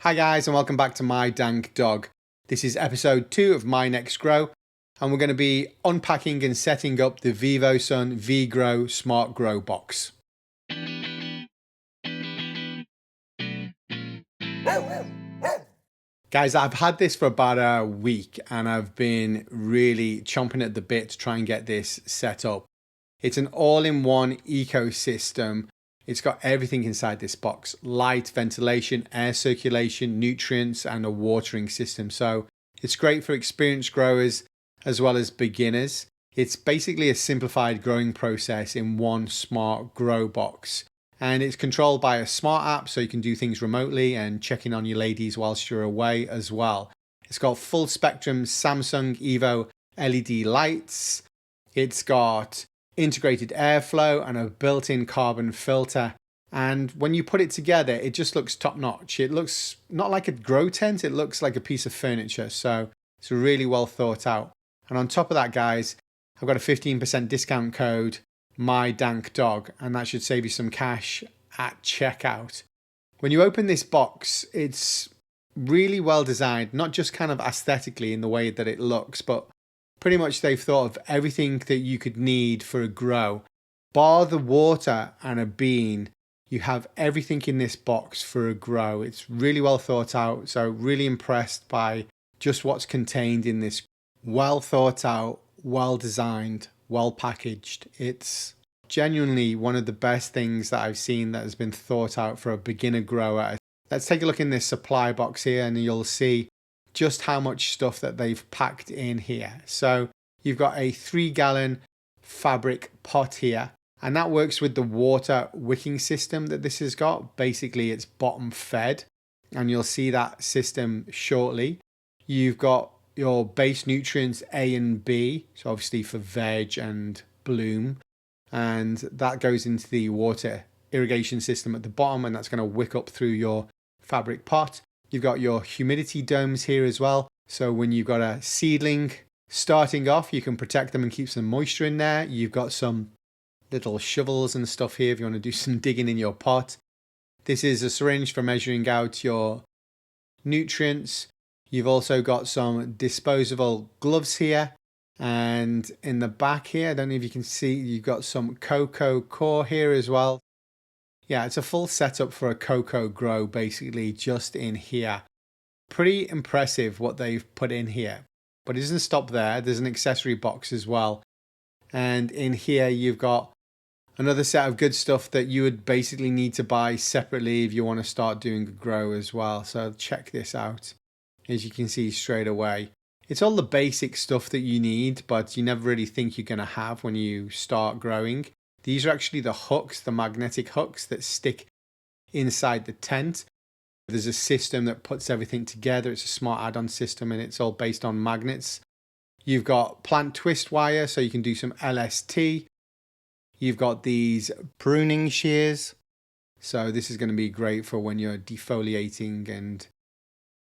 Hi guys, and welcome back to My Dank Dog. This is episode 2 of My Next Grow, and we're going to be unpacking and setting up the Vivosun VGrow Smart Grow Box. Guys, I've had this for about a week and I've been really chomping at the bit to try and get this set up. It's an all-in-one ecosystem. It's got everything inside this box: light, ventilation, air circulation, nutrients, and a watering system. So it's great for experienced growers as well as beginners. It's basically a simplified growing process in one smart grow box. And it's controlled by a smart app, so you can do things remotely and check in on your ladies whilst you're away as well. It's got full spectrum Samsung Evo LED lights. It's got integrated airflow and a built-in carbon filter. And when you put it together, it just looks top notch. It looks not like a grow tent, it looks like a piece of furniture. So it's really well thought out. And on top of that, guys, I've got a 15% discount code, MyDankDog, and that should save you some cash at checkout. When you open this box, it's really well designed, not just kind of aesthetically in the way that it looks, but pretty much they've thought of everything that you could need for a grow. Bar the water and a bean, you have everything in this box for a grow. It's really well thought out, so really impressed by just what's contained in this. Well thought out, well designed, well packaged. It's genuinely one of the best things that I've seen that has been thought out for a beginner grower. Let's take a look in this supply box here and you'll see just how much stuff that they've packed in here. So you've got a 3-gallon fabric pot here, and that works with the water wicking system that this has got. Basically it's bottom fed, and you'll see that system shortly. You've got your base nutrients A and B, so obviously for veg and bloom, and that goes into the water irrigation system at the bottom, and that's going to wick up through your fabric pot. You've got your humidity domes here as well, so when you've got a seedling starting off, you can protect them and keep some moisture in there. You've got some little shovels and stuff here if you want to do some digging in your pot. This is a syringe for measuring out your nutrients. You've also got some disposable gloves here, and in the back here, I don't know if you can see, you've got some cocoa core here as well. Yeah, it's a full setup for a cocoa grow basically just in here. Pretty impressive what they've put in here. But it doesn't stop there. There's an accessory box as well. And in here you've got another set of good stuff that you would basically need to buy separately if you want to start doing a grow as well. So check this out. As you can see straight away, it's all the basic stuff that you need, but you never really think you're going to have when you start growing. These are actually the hooks, the magnetic hooks that stick inside the tent. There's a system that puts everything together. It's a smart add-on system and it's all based on magnets. You've got plant twist wire, so you can do some LST. You've got these pruning shears. So this is going to be great for when you're defoliating, and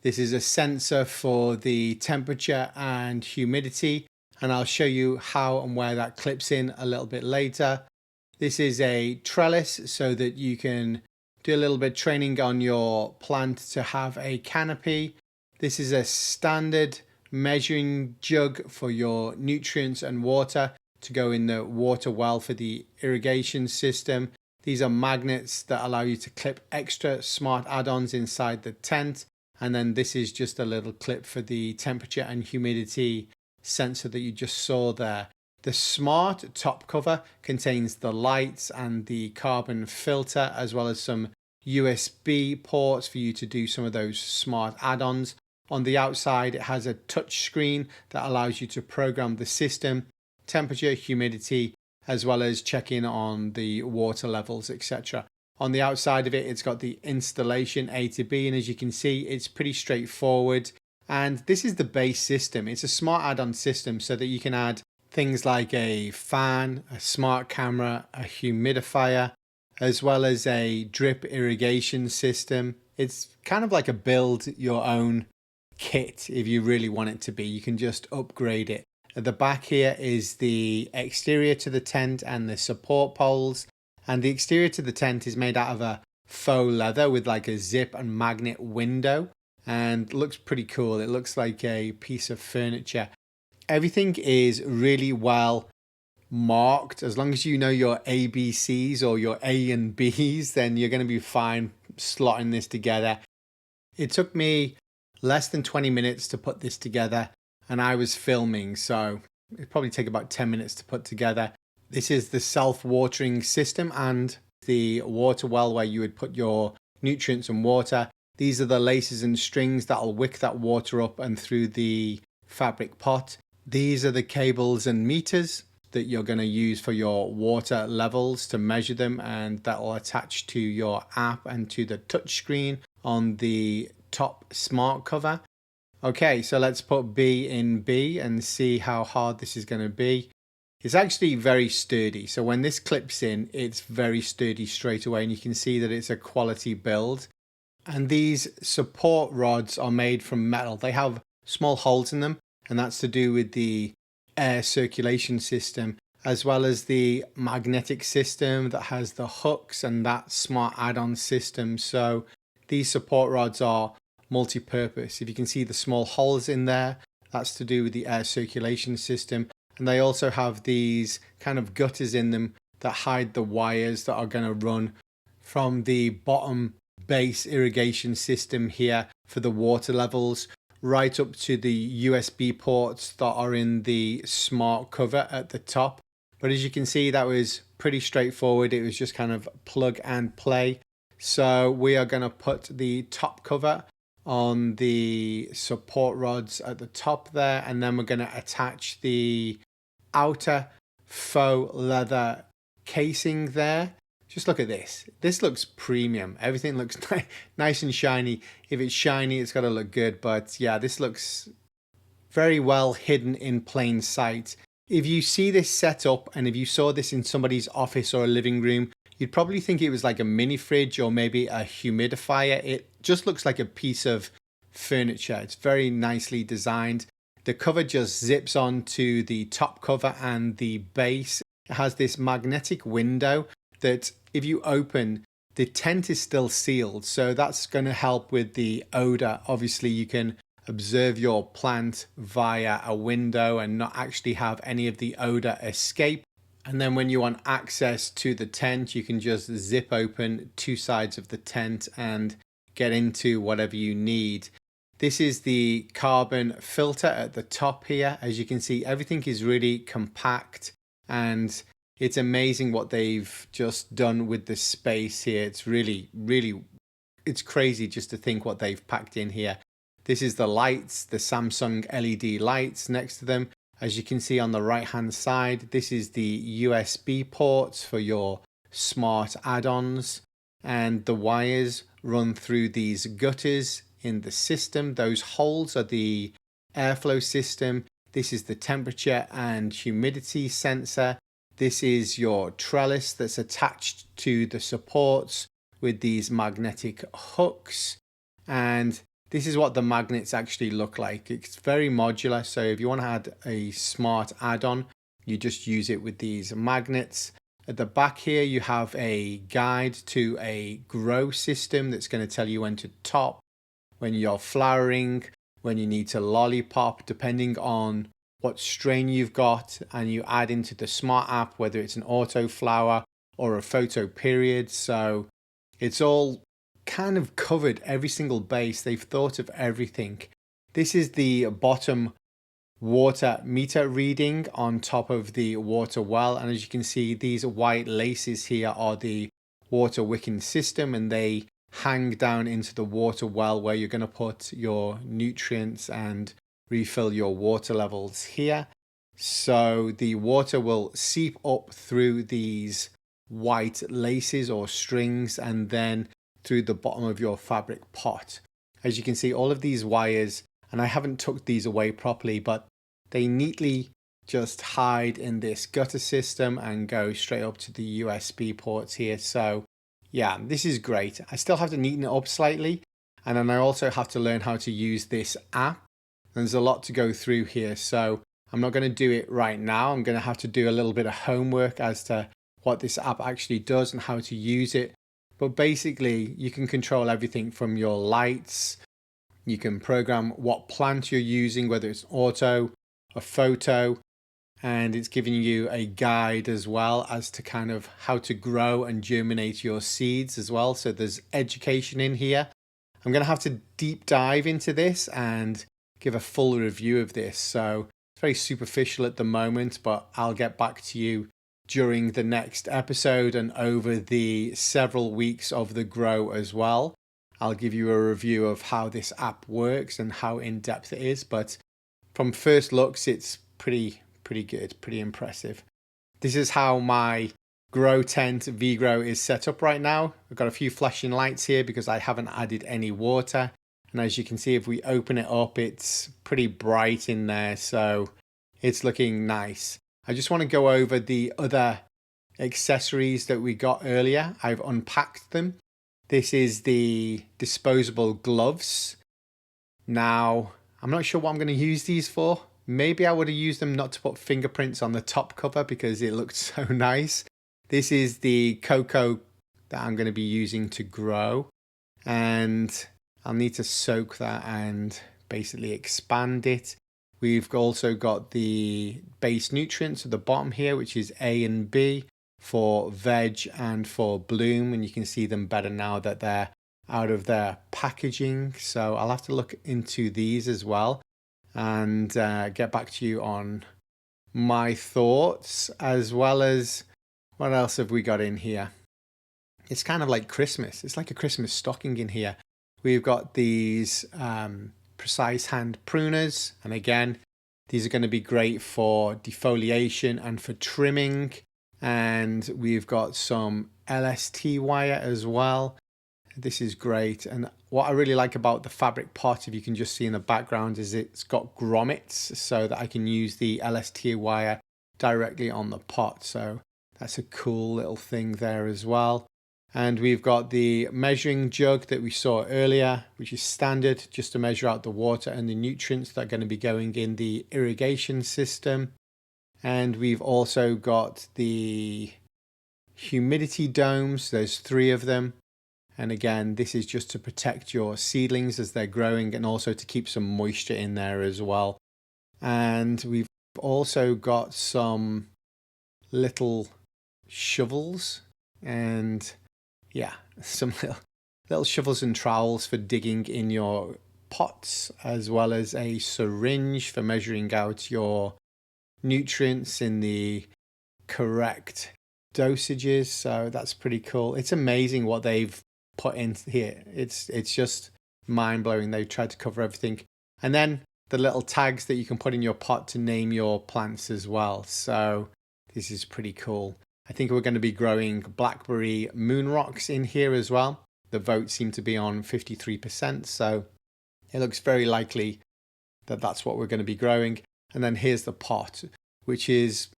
this is a sensor for the temperature and humidity, and I'll show you how and where that clips in a little bit later. This is a trellis so that you can do a little bit of training on your plant to have a canopy. This is a standard measuring jug for your nutrients and water to go in the water well for the irrigation system. These are magnets that allow you to clip extra smart add-ons inside the tent. And then this is just a little clip for the temperature and humidity sensor that you just saw there. The smart top cover contains the lights and the carbon filter, as well as some USB ports for you to do some of those smart add-ons. On the outside, it has a touch screen that allows you to program the system, temperature, humidity, as well as check in on the water levels, etc. On the outside of it, it's got the installation A to B, and as you can see, it's pretty straightforward. And this is the base system. It's a smart add-on system so that you can add things like a fan, a smart camera, a humidifier, as well as a drip irrigation system. It's kind of like a build your own kit if you really want it to be. You can just upgrade it. At the back here is the exterior to the tent and the support poles. And the exterior to the tent is made out of a faux leather with like a zip and magnet window, and looks pretty cool. It looks like a piece of furniture. Everything is really well marked. As long as you know your ABCs or your A and Bs, then you're going to be fine slotting this together. It took me less than 20 minutes to put this together, and I was filming, so it'd probably take about 10 minutes to put together. This is the self-watering system and the water well where you would put your nutrients and water. These are the laces and strings that'll wick that water up and through the fabric pot. These are the cables and meters that you're going to use for your water levels to measure them, and that will attach to your app and to the touch screen on the top smart cover. Okay, so let's put B in B and see how hard this is going to be. It's actually very sturdy. So when this clips in, it's very sturdy straight away, and you can see that it's a quality build. And these support rods are made from metal. They have small holes in them, and that's to do with the air circulation system, as well as the magnetic system that has the hooks and that smart add-on system. So these support rods are multi-purpose. If you can see the small holes in there, that's to do with the air circulation system. And they also have these kind of gutters in them that hide the wires that are going to run from the bottom base irrigation system here for the water levels right up to the USB ports that are in the smart cover at the top. But as you can see, that was pretty straightforward. It was just kind of plug and play. So we are going to put the top cover on the support rods at the top there, and then we're going to attach the outer faux leather casing there. Just look at this. This looks premium. Everything looks nice and shiny. If it's shiny, it's got to look good. But yeah, this looks very well hidden in plain sight. If you see this set up and if you saw this in somebody's office or a living room, you'd probably think it was like a mini fridge or maybe a humidifier. It just looks like a piece of furniture. It's very nicely designed. The cover just zips onto the top cover and the base. It has this magnetic window that if you open, the tent is still sealed. So that's going to help with the odor. Obviously, you can observe your plant via a window and not actually have any of the odor escape. And then when you want access to the tent, you can just zip open two sides of the tent and get into whatever you need. This is the carbon filter at the top here. As you can see, everything is really compact, and it's amazing what they've just done with the space here. It's really, it's crazy just to think what they've packed in here. This is the lights, the Samsung LED lights next to them. As you can see on the right hand side, this is the USB ports for your smart add-ons, and the wires run through these gutters in the system. Those holes are the airflow system. This is the temperature and humidity sensor. This is your trellis that's attached to the supports with these magnetic hooks, and this is what the magnets actually look like. It's very modular, so if you want to add a smart add-on, you just use it with these magnets. At the back here, you have a guide to a grow system that's going to tell you when to top, when you're flowering, when you need to lollipop, depending on what strain you've got, and you add into the smart app, whether it's an auto flower or a photo period. So it's all kind of covered, every single base. They've thought of everything. This is the bottom water meter reading on top of the water well, and as you can see, these white laces here are the water wicking system, and they hang down into the water well where you're going to put your nutrients and refill your water levels here. So the water will seep up through these white laces or strings and then through the bottom of your fabric pot. As you can see, all of these wires, and I haven't tucked these away properly, but they neatly just hide in this gutter system and go straight up to the USB ports here. So yeah, this is great. I still have to neaten it up slightly, and then I also have to learn how to use this app. There's a lot to go through here, so I'm not going to do it right now. I'm going to have to do a little bit of homework as to what this app actually does and how to use it. But basically you can control everything from your lights. You can program what plant you're using, whether it's auto, a photo, and it's giving you a guide as well as to kind of how to grow and germinate your seeds as well. So there's education in here. I'm going to have to deep dive into this and give a full review of this. So it's very superficial at the moment, but I'll get back to you during the next episode and over the several weeks of the grow as well. I'll give you a review of how this app works and how in depth it is. But from first looks, it's pretty good, pretty impressive. This is how my grow tent VGrow is set up right now. I've got a few flashing lights here because I haven't added any water. And as you can see, if we open it up, it's pretty bright in there. So it's looking nice. I just want to go over the other accessories that we got earlier. I've unpacked them. This is the disposable gloves. Now, I'm not sure what I'm going to use these for. Maybe I would have used them not to put fingerprints on the top cover because it looked so nice. This is the cocoa that I'm going to be using to grow. And I'll need to soak that and basically expand it. We've also got the base nutrients at the bottom here, which is A and B for veg and for bloom. And you can see them better now that they're out of their packaging. So I'll have to look into these as well and get back to you on my thoughts, as well as what else have we got in here. It's kind of like Christmas. It's like a Christmas stocking in here. We've got these precise hand pruners, and again, these are going to be great for defoliation and for trimming. And we've got some LST wire as well. This is great. And what I really like about the fabric pot, if you can just see in the background, is it's got grommets so that I can use the LST wire directly on the pot. So that's a cool little thing there as well. And we've got the measuring jug that we saw earlier, which is standard just to measure out the water and the nutrients that are going to be going in the irrigation system. And we've also got the humidity domes. There's 3 of them. And again, this is just to protect your seedlings as they're growing and also to keep some moisture in there as well. And we've also got some little shovels and yeah, some little shovels and trowels for digging in your pots, as well as a syringe for measuring out your nutrients in the correct dosages. So that's pretty cool. It's amazing what they've put in here. It's just mind-blowing. They've tried to cover everything. And then the little tags that you can put in your pot to name your plants as well. So this is pretty cool. I think we're going to be growing Blackberry Moon Rocks in here as well. The votes seem to be on 53%, so it looks very likely that that's what we're going to be growing. And then here's the pot, which is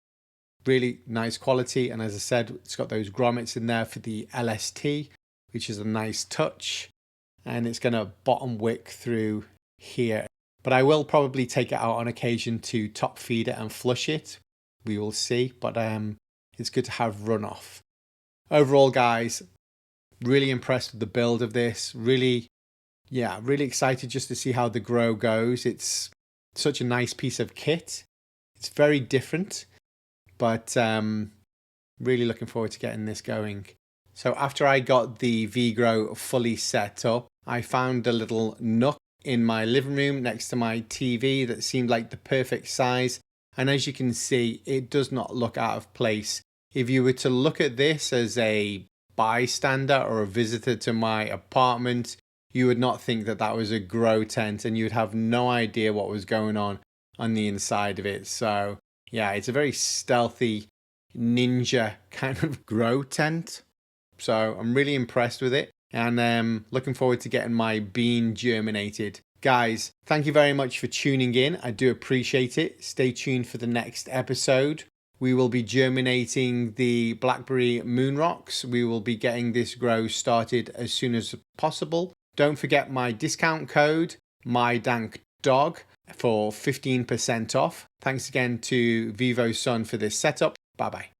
really nice quality. And as I said, it's got those grommets in there for the LST, which is a nice touch. And it's going to bottom wick through here. But I will probably take it out on occasion to top feed it and flush it. We will see. But it's good to have runoff. Overall, guys, really impressed with the build of this. Really excited just to see how the grow goes. It's such a nice piece of kit. It's very different, but really looking forward to getting this going. So after I got the VGrow fully set up, I found a little nook in my living room next to my TV that seemed like the perfect size. And as you can see, it does not look out of place. If you were to look at this as a bystander or a visitor to my apartment, you would not think that that was a grow tent, and you would have no idea what was going on the inside of it. So yeah, it's a very stealthy ninja kind of grow tent. So I'm really impressed with it, and looking forward to getting my bean germinated. Guys, thank you very much for tuning in. I do appreciate it. Stay tuned for the next episode. We will be germinating the Blackberry Moon Rocks. We will be getting this grow started as soon as possible. Don't forget my discount code, MyDankDog, for 15% off. Thanks again to Vivosun for this setup. Bye-bye.